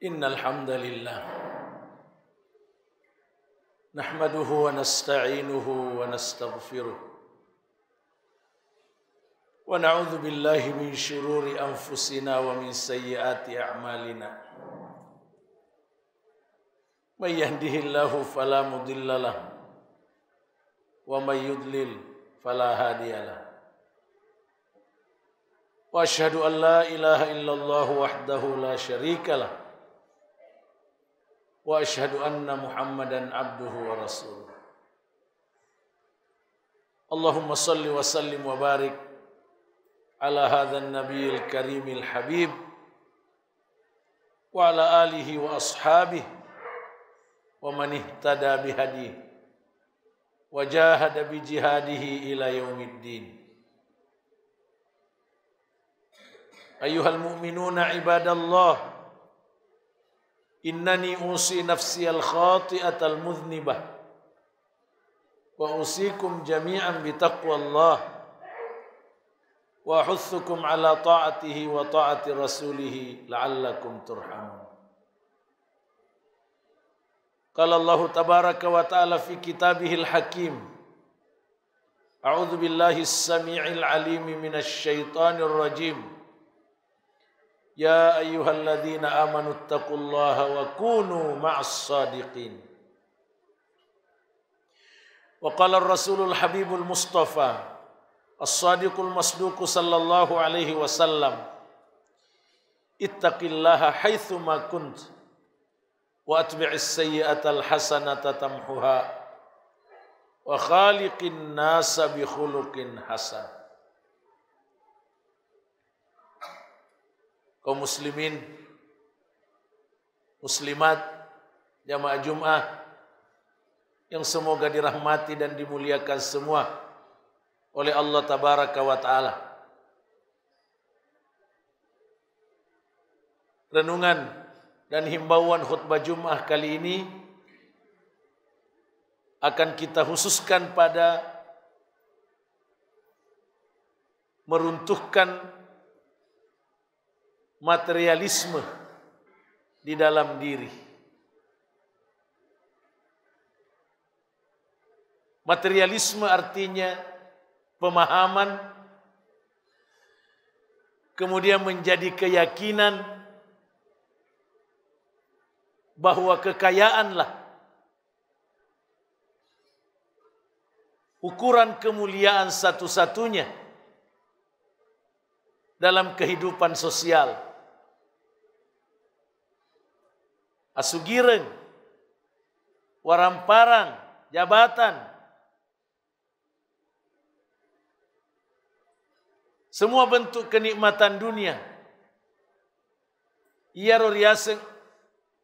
Innal hamdalillah nahmaduhu wa nasta'inuhu wa nastaghfiruh wa na'udzu billahi min shururi anfusina wa min sayyiati a'malina. May yahdihillahu fala mudhillalah wa may yudlil fala hadiyalah. Wa asyhadu an la ilaha illallah wahdahu la syarikalah. Wa asyhadu anna Muhammadan abduhu wa rasuluh. Allahumma salli wa sallim wa barik ala hadzal nabiyil karimil habib wa ala alihi wa ashabihi wa man ihtada bihadihi wa jahada bi jihadihi ila yaumiddin. Ayyuhal mu'minuna ibadallah, innani usi nafsi al-khati'atal mudhnibah wa usikum jami'an bitaqwallah wa ahuthukum ala ta'atihi wa ta'ati rasulih la'allakum turhamun. Qala Allah tabaraka wa ta'ala fi kitabihil hakim, a'udzu billahi as-sami'il 'alim minasy syaithanir rajim. Ya ayyuhalladzina amanu taqullaha wa kunu ma'as sadiqin. Wa qala ar-rasulul habibul mustafa as-sadiqul masduq sallallahu alaihi wasallam, ittaqillaha haitsu ma kunt wa atbi'is sayyi'atal hasanata tamhuha wa khaliqin nasa bi khuluqin hasan. Kaum muslimin, muslimat, jamaah Jum'ah yang semoga dirahmati dan dimuliakan semua oleh Allah tabaraka wa ta'ala. Renungan dan himbauan khutbah Jum'ah kali ini akan kita khususkan pada meruntuhkan materialisme di dalam diri. Materialisme artinya pemahaman, kemudian menjadi keyakinan bahwa kekayaanlah ukuran kemuliaan satu-satunya dalam kehidupan sosial. Asugireng, waramparang, jabatan, semua bentuk kenikmatan dunia ia roriaseng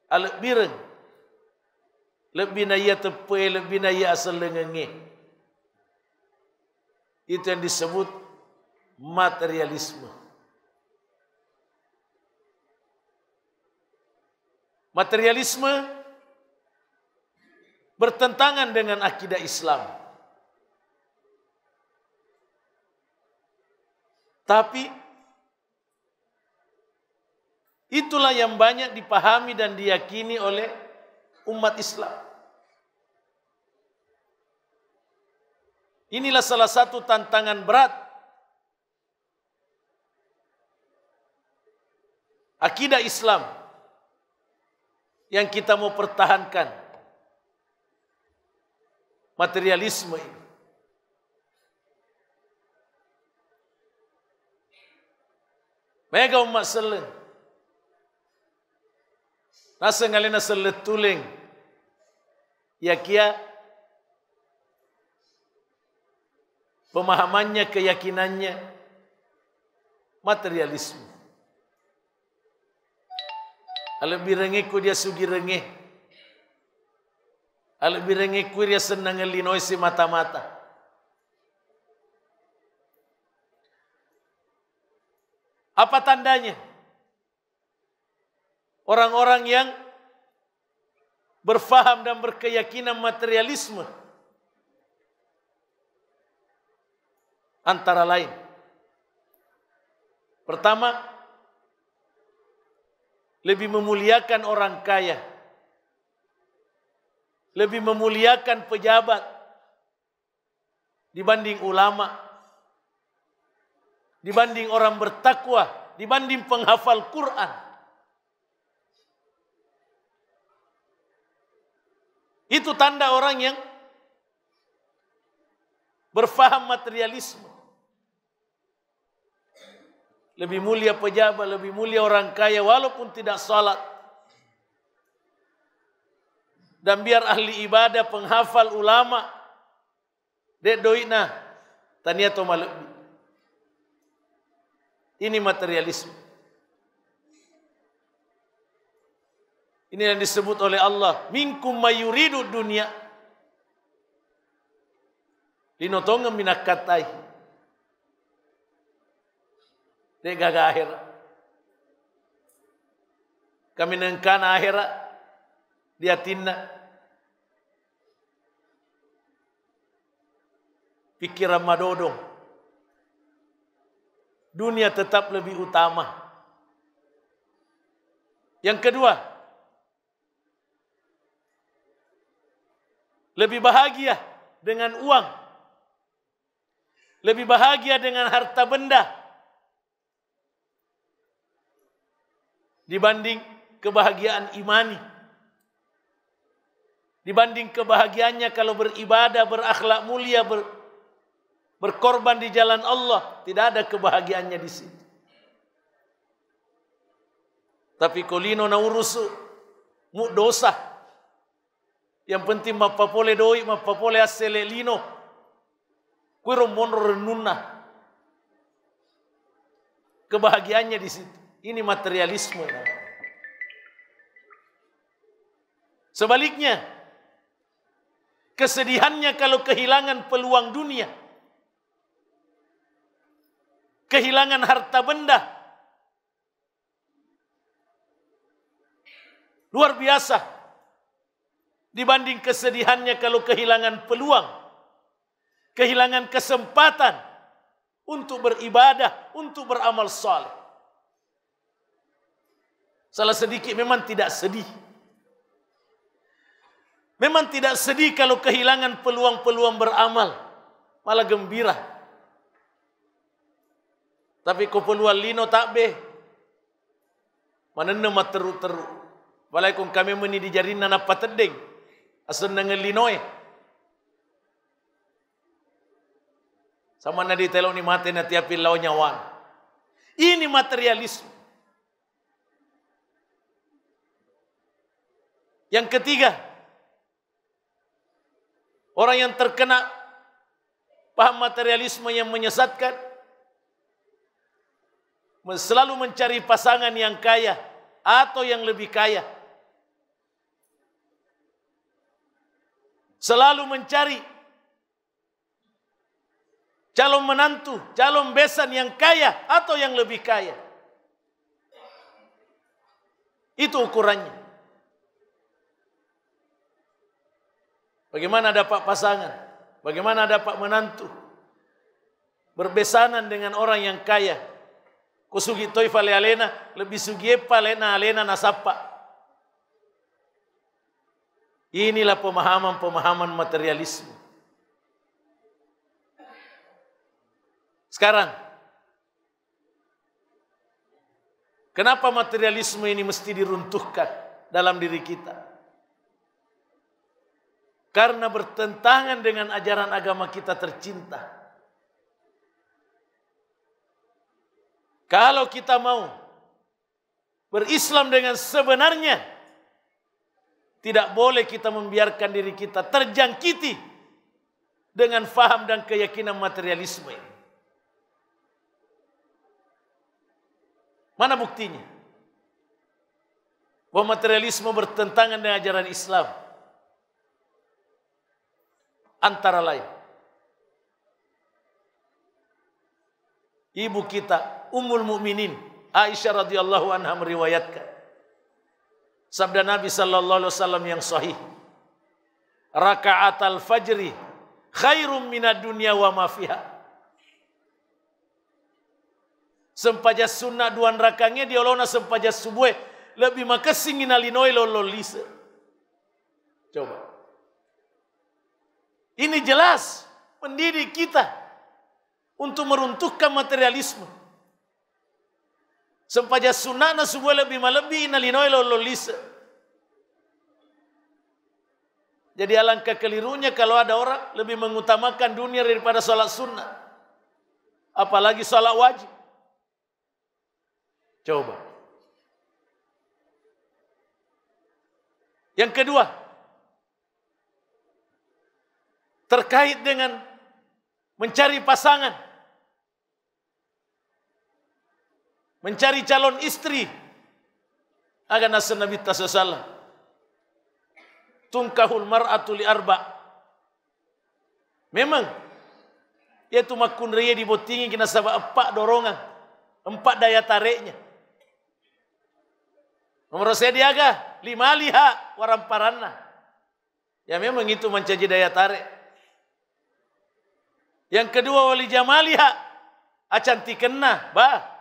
alek bireng lebih naya tepe, lebih naya asal lengenge. Itu yang disebut materialisme. Materialisme bertentangan dengan akidah Islam. Tapi itulah yang banyak dipahami dan diyakini oleh umat Islam. Inilah salah satu tantangan berat akidah Islam yang kita mau pertahankan. Materialisme ini. Mega umat seleng. Nasa ngalena seletuleng. Ya kia pemahamannya, keyakinannya materialisme. Lebih rengeku dia sugi rengeh. Lebih rengeku dia senang ngelinoi si mata-mata. Apa tandanya? Orang-orang yang berfaham dan berkeyakinan materialisme antara lain, 1. lebih memuliakan orang kaya, lebih memuliakan pejabat dibanding ulama, dibanding orang bertakwa, dibanding penghafal Quran. Itu tanda orang yang berfaham materialisme. Lebih mulia pejabat, lebih mulia orang kaya walaupun tidak salat. Dan biar ahli ibadah, penghafal, ulama, dek doina, tania to maluk. Ini materialisme. Ini yang disebut oleh Allah, minkum mayuridu dunia linotongem minakatai. Dek gaga akhirat. Kami nengkan akhirat dia tindak pikiran madodong. Dunia tetap lebih utama. Yang kedua, lebih bahagia dengan uang, lebih bahagia dengan harta benda dibanding kebahagiaan imani, dibanding kebahagiaannya kalau beribadah, berakhlak mulia, berkorban di jalan Allah. Tidak ada kebahagiaannya di situ. Tapi kolino na urusu mu dosa. Yang penting mapapole doi, mapapole asele lino. Kuiro monro renuna. Kebahagiaannya di situ. Ini materialisme. Sebaliknya, kesedihannya kalau kehilangan peluang dunia, kehilangan harta benda, luar biasa dibanding kesedihannya kalau kehilangan peluang, kehilangan kesempatan untuk beribadah, untuk beramal saleh. Salah sedikit memang tidak sedih. Memang tidak sedih kalau kehilangan peluang-peluang beramal, malah gembira. Tapi ko peluang lino tak be. Manenna materu-teru. Balai kong kami meni di jarina na patedeng. Asun dengan linoe. Sama na di telok ni mati na tiapin lau nyawan. Ini materialisme. Yang ketiga, orang yang terkena paham materialisme yang menyesatkan, selalu mencari pasangan yang kaya atau yang lebih kaya. Selalu mencari calon menantu, calon besan yang kaya atau yang lebih kaya. Itu ukurannya. Bagaimana dapat pasangan? Bagaimana dapat menantu? Berbesanan dengan orang yang kaya. Kusugi toy fale alena, lebih sugie palena alena nasapa. Inilah pemahaman-pemahaman materialisme. Sekarang, kenapa materialisme ini mesti diruntuhkan dalam diri kita? Karena bertentangan dengan ajaran agama kita tercinta. Kalau kita mau berislam dengan sebenarnya, tidak boleh kita membiarkan diri kita terjangkiti dengan faham dan keyakinan materialisme ini. Mana buktinya? Bahwa materialisme bertentangan dengan ajaran Islam. Antara lain, ibu kita Ummul Mukminin Aisyah radhiyallahu anha meriwayatkan sabda Nabi sallallahu alaihi wasallam yang sahih, raka'atal fajri khairum minad dunya wa ma fiha. Sempajas sunnah duan rakangnya diolona sempajas subuh lebih makasing inalinoi lololisa. Coba. Ini jelas mendidik kita untuk meruntuhkan materialisme. Sempaja sunana sebuah lebih malebih inalinoi lololisa. Jadi alangkah kelirunya kalau ada orang lebih mengutamakan dunia daripada sholat sunnah. Apalagi sholat wajib. Coba. Yang kedua, terkait dengan mencari pasangan, mencari calon istri. Agan nasa Nabi sallallahu tungkahul mar'atu li arba. Memang yaitu makun raya dibotingi kena sabab dorongan, 4 daya tariknya. Nomor saya diaga 5 liha waramparanna. Ya memang itu mencaji daya tarik. Yang kedua wali jamaliha acantikenna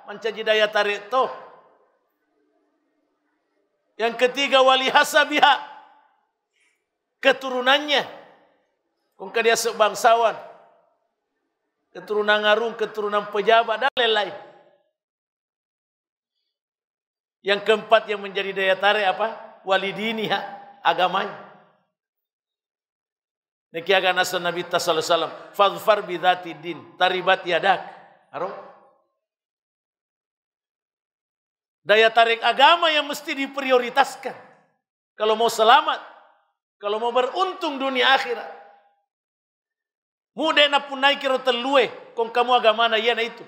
mencaji daya tarik toh. Yang ketiga wali hasabiha keturunannya. Kung dia sebangsawan, keturunan ngarung, keturunan pejabat dan lain-lain. Yang keempat yang menjadi daya tarik apa? Walidiniha, agamanya. Niki agak nasa Nabi sallallahu alaihi wasallam, fadfar bidzati din, taribat yadak. Aro? Daya tarik agama yang mesti diprioritaskan. Kalau mau selamat, kalau mau beruntung dunia akhirat. Mudah na punai kira telue, kong kamu agama na yana itu.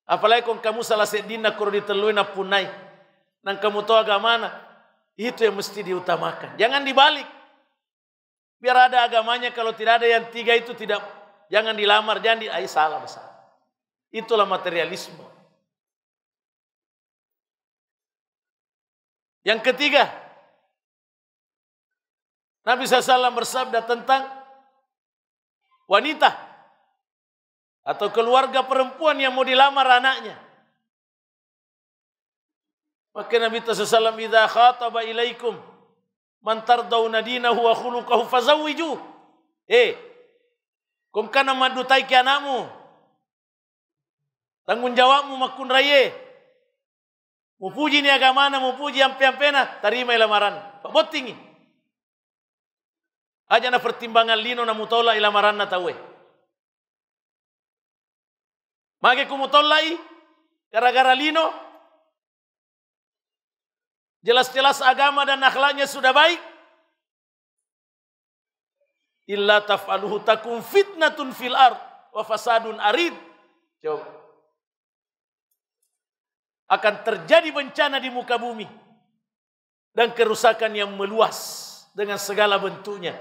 Apalagi kong kamu salah sedina kuro ditelui na punai. Nang kamu tahu agama na, itu yang mesti diutamakan. Jangan dibalik. Biar ada agamanya, kalau tidak ada yang 3 itu tidak, jangan dilamar, jangan salah besar. Itulah materialisme. Yang ketiga, Nabi SAW bersabda tentang wanita atau keluarga perempuan yang mau dilamar anaknya. Maka Nabi SAW, "Idza khataba ilaikum man tardawna dinahu wa khuluquhu fazawwiju." Kung kana madutai ki anakmu, tanggung jawabmu makun raye. Mupuji ni agamana, mupuji ampe-ampena, tarima ilamaran. Pak botingi. Aja na pertimbangan lino na mutola ilamaran na tawe. Mage kumutolai gara-gara lino, jelas-jelas agama dan akhlaknya sudah baik. Illa taf'aluhu takum fitnatun fil ard wa fasadun arid. Coba. Akan terjadi bencana di muka bumi dan kerusakan yang meluas dengan segala bentuknya.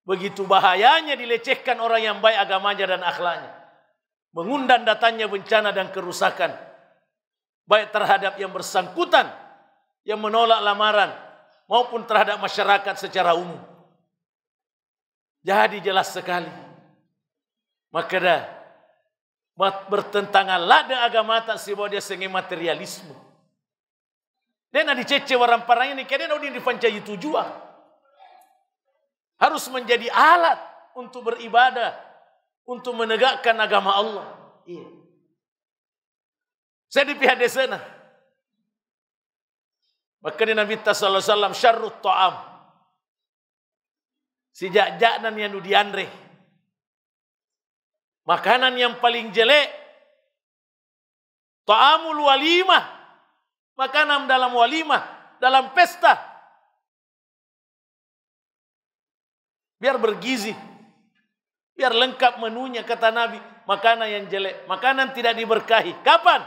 Begitu bahayanya dilecehkan orang yang baik agamanya dan akhlaknya. Mengundang datangnya bencana dan kerusakan. Baik terhadap yang bersangkutan, yang menolak lamaran, maupun terhadap masyarakat secara umum. Jadi jelas sekali. Maka dah bertentangan lada agama tak sebab dia sengi materialisme. Dan ada dicece orang parang ini, kena dia dipancai tujuan. Harus menjadi alat untuk beribadah, untuk menegakkan agama Allah. Iya. Saya di pihak desana. Maka Nabi sallallahu alaihi wasallam syarrut ta'am. Sejak-jaknan yang diandre. Makanan yang paling jelek. Ta'amul walimah. Makanan dalam walimah, dalam pesta. Biar bergizi. Biar lengkap menunya, kata Nabi. Makanan yang jelek, makanan tidak diberkahi. Kapan?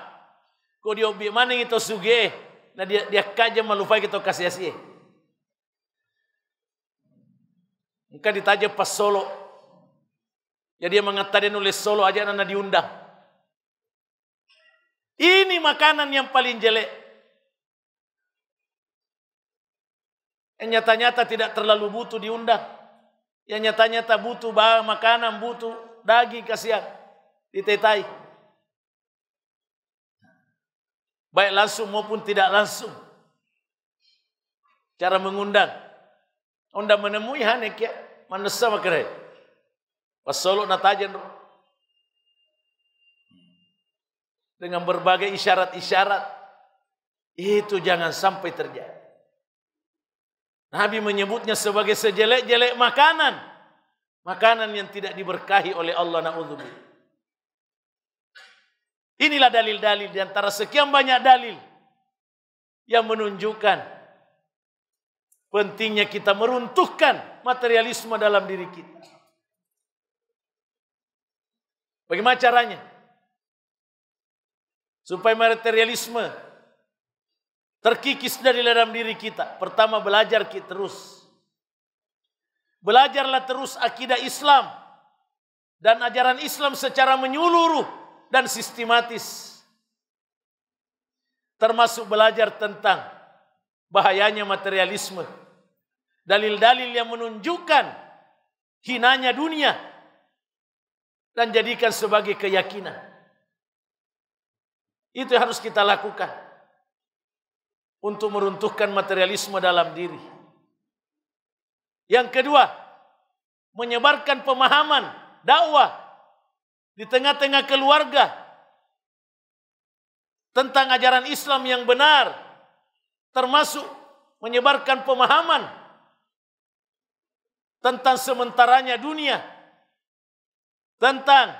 Kau diobi mana itu suge? Nah dia kaja malupai kita kasih asyik. Engkau ditaja pas Solo. Jadi dia mengatakan nulis Solo aja nana diundang. Ini makanan yang paling jelek. Yang nyata-nyata tidak terlalu butuh diundang. Yang nyata-nyata butuh makanan, butuh daging kasihan ditetai. baik langsung maupun tidak langsung. Cara mengundang. Onda menemui hanek ya, manesa makere. Pas Solo natajan dengan berbagai isyarat-isyarat. Itu jangan sampai terjadi. Nabi menyebutnya sebagai sejelek-jelek makanan. Makanan yang tidak diberkahi oleh Allah, na'udzubillah. Inilah dalil-dalil di antara sekian banyak dalil yang menunjukkan pentingnya kita meruntuhkan materialisme dalam diri kita. Bagaimana caranya? Supaya materialisme terkikis dari dalam diri kita. Pertama, belajar terus. Belajarlah terus akidah Islam dan ajaran Islam secara menyeluruh dan sistematis. Termasuk belajar tentang bahayanya materialisme. Dalil-dalil yang menunjukkan hinanya dunia dan jadikan sebagai keyakinan. Itu yang harus kita lakukan untuk meruntuhkan materialisme dalam diri. Yang kedua, menyebarkan pemahaman dakwah di tengah-tengah keluarga tentang ajaran Islam yang benar, termasuk menyebarkan pemahaman tentang sementaranya dunia, tentang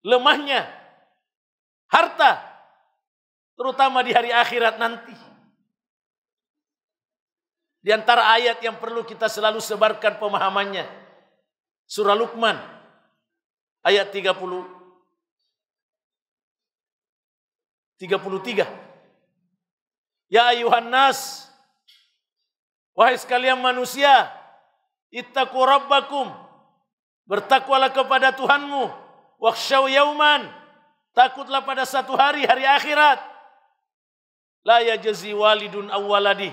lemahnya harta, terutama di hari akhirat nanti. Di antara ayat yang perlu kita selalu sebarkan pemahamannya, surah Luqman ayat 33. Ya ayuhan nas, wahai sekalian manusia, ittaqu rabbakum, bertakwalah kepada Tuhanmu, wakhshaw yauman, takutlah pada satu hari akhirat, la yajzi walidun aw waladi,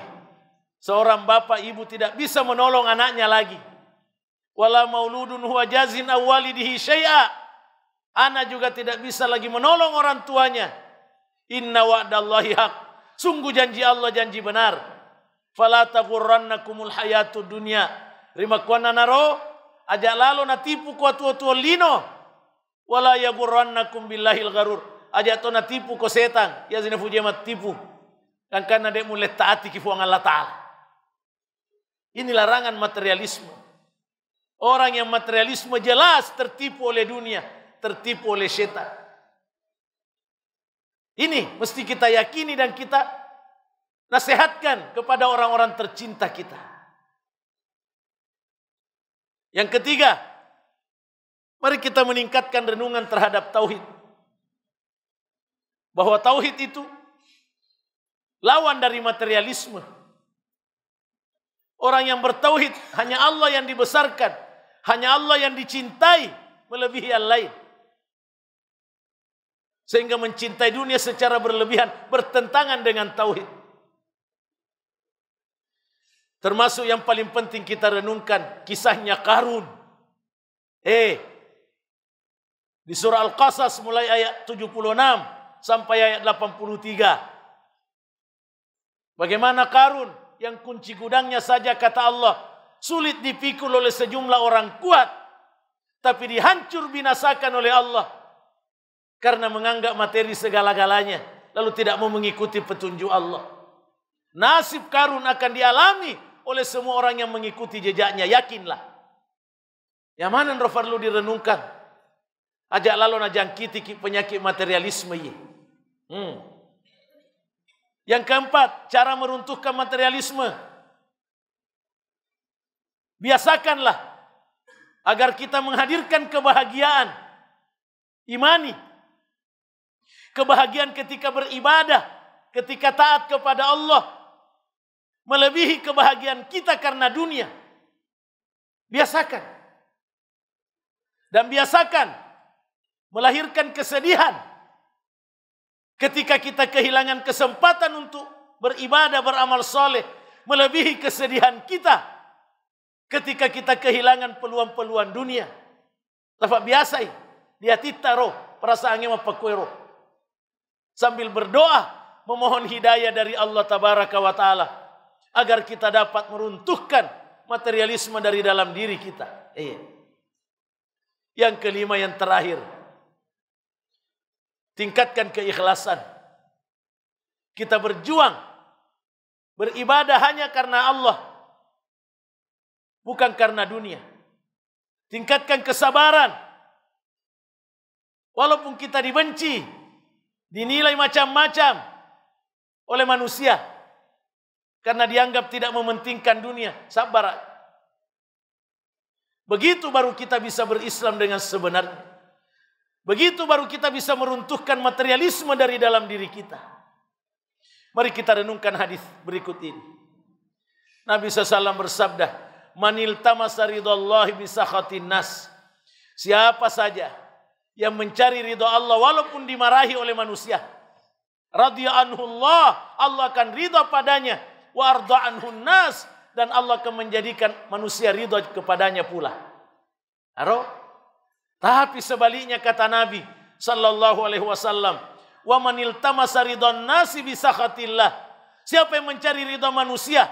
seorang bapak ibu tidak bisa menolong anaknya lagi, wala mauludun huwa jazin aw walidihi syai'a, anak juga tidak bisa lagi menolong orang tuanya. Inna wa'dallahi haq, sungguh janji Allah janji benar. Fala taghurrannakumul hayatud dunya, rimakwana naro ajak lalo na tipu ko tua lino, wala yaghurrannakum billahil gharur, ajak to na tipu ko setan ya zina fujemat tipu kan kana de mulai taati kifu Allah taala. Ini larangan materialisme. Orang yang materialisme jelas tertipu oleh dunia, tertipu oleh setan. Ini mesti kita yakini dan kita nasihatkan kepada orang-orang tercinta kita. Yang ketiga, mari kita meningkatkan renungan terhadap tauhid. Bahwa tauhid itu lawan dari materialisme. Orang yang bertauhid hanya Allah yang dibesarkan, hanya Allah yang dicintai melebihi yang lain. Sehingga mencintai dunia secara berlebihan bertentangan dengan tauhid. Termasuk yang paling penting kita renungkan kisahnya Qarun. Di surah Al-Qasas mulai ayat 76 sampai ayat 83. Bagaimana Qarun yang kunci gudangnya saja kata Allah sulit dipikul oleh sejumlah orang kuat, tapi dihancur binasakan oleh Allah karena menganggap materi segala-galanya, lalu tidak mau mengikuti petunjuk Allah. Nasib Qarun akan dialami oleh semua orang yang mengikuti jejaknya, yakinlah. Yang mana yang perlu direnungkan? Ajak lalu na jangkiti penyakit materialisme ini. Yang keempat, cara meruntuhkan materialisme. Biasakanlah agar kita menghadirkan kebahagiaan imani. Kebahagiaan ketika beribadah, ketika taat kepada Allah, melebihi kebahagiaan kita karena dunia. Biasakan. Dan biasakan melahirkan kesedihan ketika kita kehilangan kesempatan untuk beribadah, beramal soleh, melebihi kesedihan kita ketika kita kehilangan peluang-peluang dunia. Tapak biasa dia tita roh, perasaannya mapakuero. Sambil berdoa memohon hidayah dari Allah Tabaraka wa Ta'ala agar kita dapat meruntuhkan materialisme dari dalam diri kita. Yang kelima, yang terakhir, tingkatkan keikhlasan. Kita berjuang beribadah hanya karena Allah, bukan karena dunia. Tingkatkan kesabaran. Walaupun kita dibenci, dinilai macam-macam oleh manusia karena dianggap tidak mementingkan dunia, sabar. Begitu baru kita bisa berislam dengan sebenarnya. Begitu baru kita bisa meruntuhkan materialisme dari dalam diri kita. Mari kita renungkan hadis berikut ini. Nabi SAW bersabda, "Manil tamasa ridallahi bisakhatin nas." Siapa saja yang mencari ridha Allah walaupun dimarahi oleh manusia, radhiya anhullah, Allah akan ridha padanya, wa arda anhun nas, dan Allah akan menjadikan manusia ridha kepadanya pula. Tapi sebaliknya kata Nabi sallallahu alaihi wasallam, wa manil tamasa ridhan nasi bisakhatillah. Siapa yang mencari ridha manusia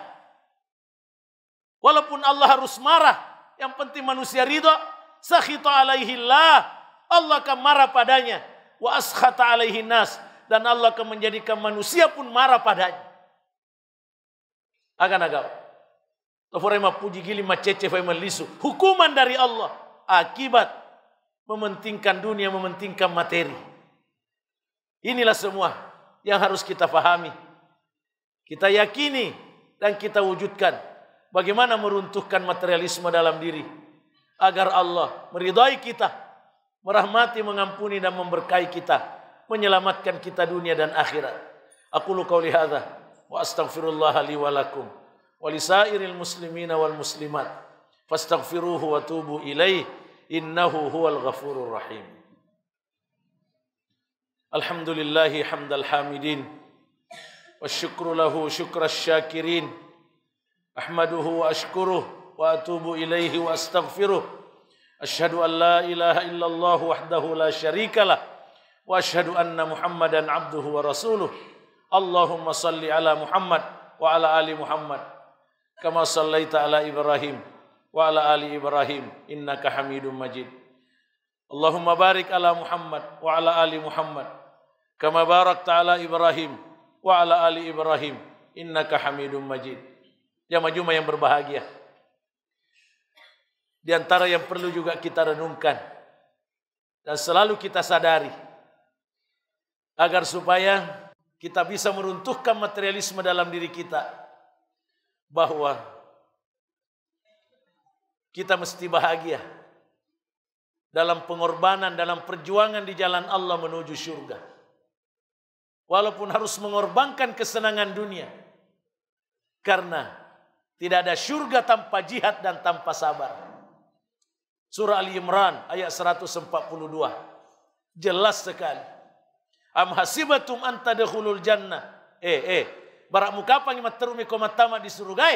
walaupun Allah harus marah, yang penting manusia ridha, sakhita alaihillah, Allah akan marah padanya, wa askhata alaihin nas, dan Allah akan menjadikan manusia pun marah padanya. Agak-agak Toforema puji gili macece fema lisu. Hukuman dari Allah akibat mementingkan dunia, mementingkan materi. Inilah semua yang harus kita pahami. Kita yakini dan kita wujudkan bagaimana meruntuhkan materialisme dalam diri agar Allah meridai kita, merahmati, mengampuni dan memberkahi kita, menyelamatkan kita dunia dan akhirat. Aqulu qauli hadza wa astaghfirullah li wa lakum wa lisairil muslimina wal muslimat fastaghfiruhu wa tubu ilaih innahu huwal ghafurur rahim. Alhamdulillahi hamdal hamidin wa syukru lahu syukras syakirin, ahmaduhu wa ashkuruh wa atubu ilaihi wa astaghfiruh. Asyhadu an la ilaha illallah wahdahu la syarikalah wa asyhadu anna Muhammadan abduhu wa rasuluh. Allahumma salli ala Muhammad wa ala ali Muhammad kama sallaita ala Ibrahim wa ala ali Ibrahim innaka Hamidum Majid. Allahumma barik ala Muhammad wa ala ali Muhammad kama barakta ala Ibrahim wa ala ali Ibrahim innaka Hamidum Majid. Jamaah yang berbahagia, di antara yang perlu juga kita renungkan dan selalu kita sadari agar supaya kita bisa meruntuhkan materialisme dalam diri kita, bahwa kita mesti bahagia dalam pengorbanan, dalam perjuangan di jalan Allah menuju surga. Walaupun harus mengorbankan kesenangan dunia, karena tidak ada surga tanpa jihad dan tanpa sabar. Surah Ali Imran ayat 142 jelas sekali. Am hasibatum an tadkhulul jannah. Barak mukapa ngi materumi ko matama di surga.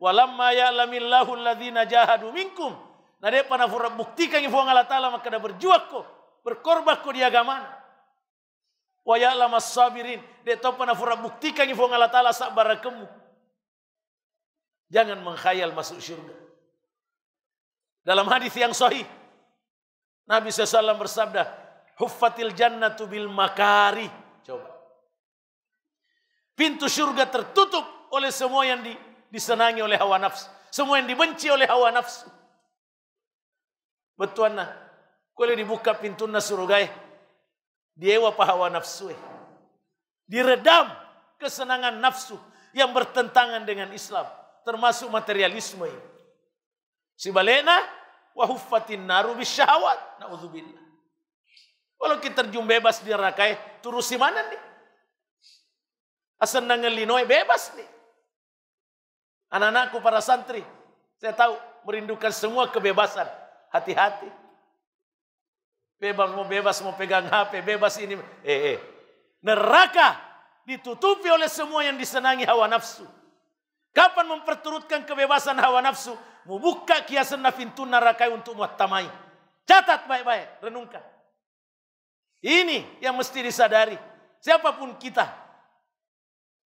Walamma ya'lamillahu alladhina jahadu minkum. Nade pana fura buktikan ngi fuang Allah Ta'ala maka da berjuang ko, berkorban ko di agama. Wa ya'lamas sabirin. De to pana fura buktikan ngi fuang Allah Ta'ala sabar kamu. Jangan mengkhayal masuk surga. Dalam hadis yang sahih, Nabi SAW bersabda, huffatil jannatu bil makari. Coba. Pintu surga tertutup oleh semua yang disenangi oleh hawa nafsu. Semua yang dibenci oleh hawa nafsu. Betul nah. Kalau dibuka pintu surga, diewa pa hawa nafsu. Diredam kesenangan nafsu yang bertentangan dengan Islam. Termasuk materialisme ini. Sibalena wa huffatin naru bisyahawat. Na'udzubillah. Kalau kita terjun bebas di neraka, turus di mana nih? Asal nangelinoy bebas nih. Anak-anakku para santri, saya tahu merindukan semua kebebasan. Hati-hati. Bebas mau pegang HP, bebas ini. Neraka ditutupi oleh semua yang disenangi hawa nafsu. Kapan memperturutkan kebebasan hawa nafsu? Membuka kiasan nafintun neraka untuk muattamai. Catat baik-baik, renungkan. Ini yang mesti disadari. siapapun kita.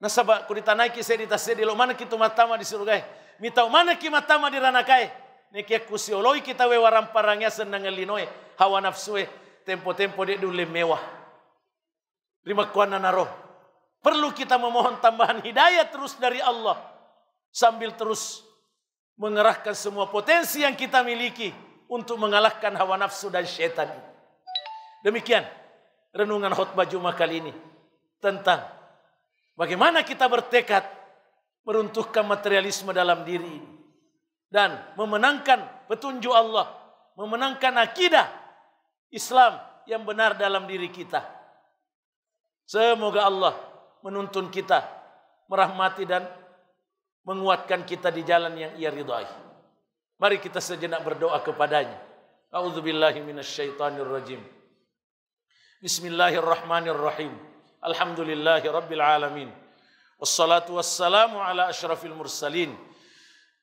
Nasaba ku ditanai ki sedi tasedi lo mana kitu matama di surga. Mitau mana ki matama di ranakai. Neki ku sioloi kita we waram parangnya senang ngelinoe hawa nafsu tempo-tempo de dule mewah. Terima kuana naro. Perlu kita memohon tambahan hidayah terus dari Allah sambil terus mengerahkan semua potensi yang kita miliki untuk mengalahkan hawa nafsu dan syaitan. Demikian renungan khutbah Jumat kali ini tentang bagaimana kita bertekad meruntuhkan materialisme dalam diri ini dan memenangkan petunjuk Allah, memenangkan akidah Islam yang benar dalam diri kita. Semoga Allah menuntun kita, merahmati dan menguatkan kita di jalan yang Ia ridhai. Mari kita sejenak berdoa kepadanya. A'udzubillahi minasyaitonirrajim. Bismillahirrahmanirrahim. Alhamdulillahi rabbil alamin. Wassalatu wassalamu ala asyrafil mursalin.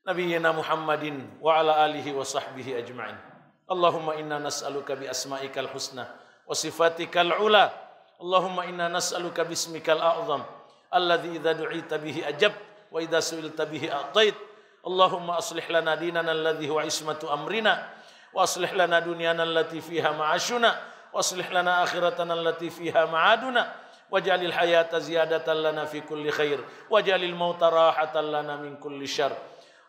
Nabiyyina Muhammadin wa ala alihi wa sahbihi ajma'in. Allahumma inna nas'aluka bi asma'ikal husna wa sifatikal ula. Allahumma inna nas'aluka bismikal a'zam alladzi idza du'ita bihi ajab wa idza su'ilta bihi a'tait. Allahumma aslih lana dinana alladzi huwa ismatu amrina wa aslih lana dunyana allati fiha ma'ashuna wa aslih lana akhiratana allati fiha ma'aduna waj'alil hayata ziyadatan lana fi kulli khair waj'alil mauta rahatan lana min kulli syarr.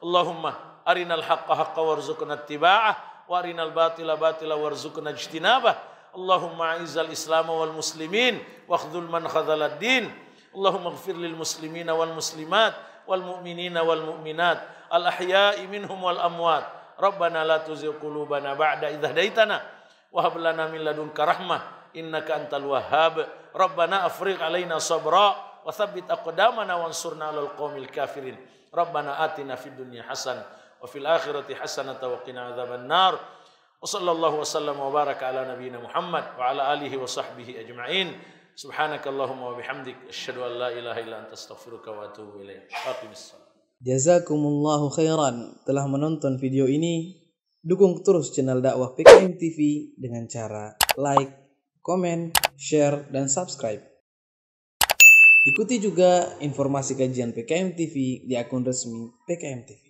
Allahumma arinal haqqa haqqa warzuqna ittiba'ah wa arinal batila batila warzuqna ijtinabah. Allahumma a'izzal islam wal muslimin wa khudhul man khadhalad din. Allahumma ighfir lil muslimina wal muslimat wal mu'minina wal mu'minat al ahya'i minhum wal amwat. Rabbana la tuzigh qulubana ba'da idh hadaitana wa hab lana min ladunka rahmah innaka antal wahhab. Rabbana afrigh alaina sabra wa thabbit aqdamana wansurna 'alal qaumil kafirin. Rabbana atina fid dunya hasanah wa fil akhirati hasanah wa qina adzaban nar. Wa sallallahu wasallam wa baraka ala nabiyyina Muhammad wa ala alihi wa sahbihi ajma'in. Subhanakallahumma wa bihamdik asyhadu an la ilaha illa anta astaghfiruka wa atubu ilaik. Aqimissalam. Jazakumullahu khairan telah menonton video ini. Dukung terus channel dakwah PKM TV dengan cara like, komen, share, dan subscribe. Ikuti juga informasi kajian PKM TV di akun resmi PKM TV.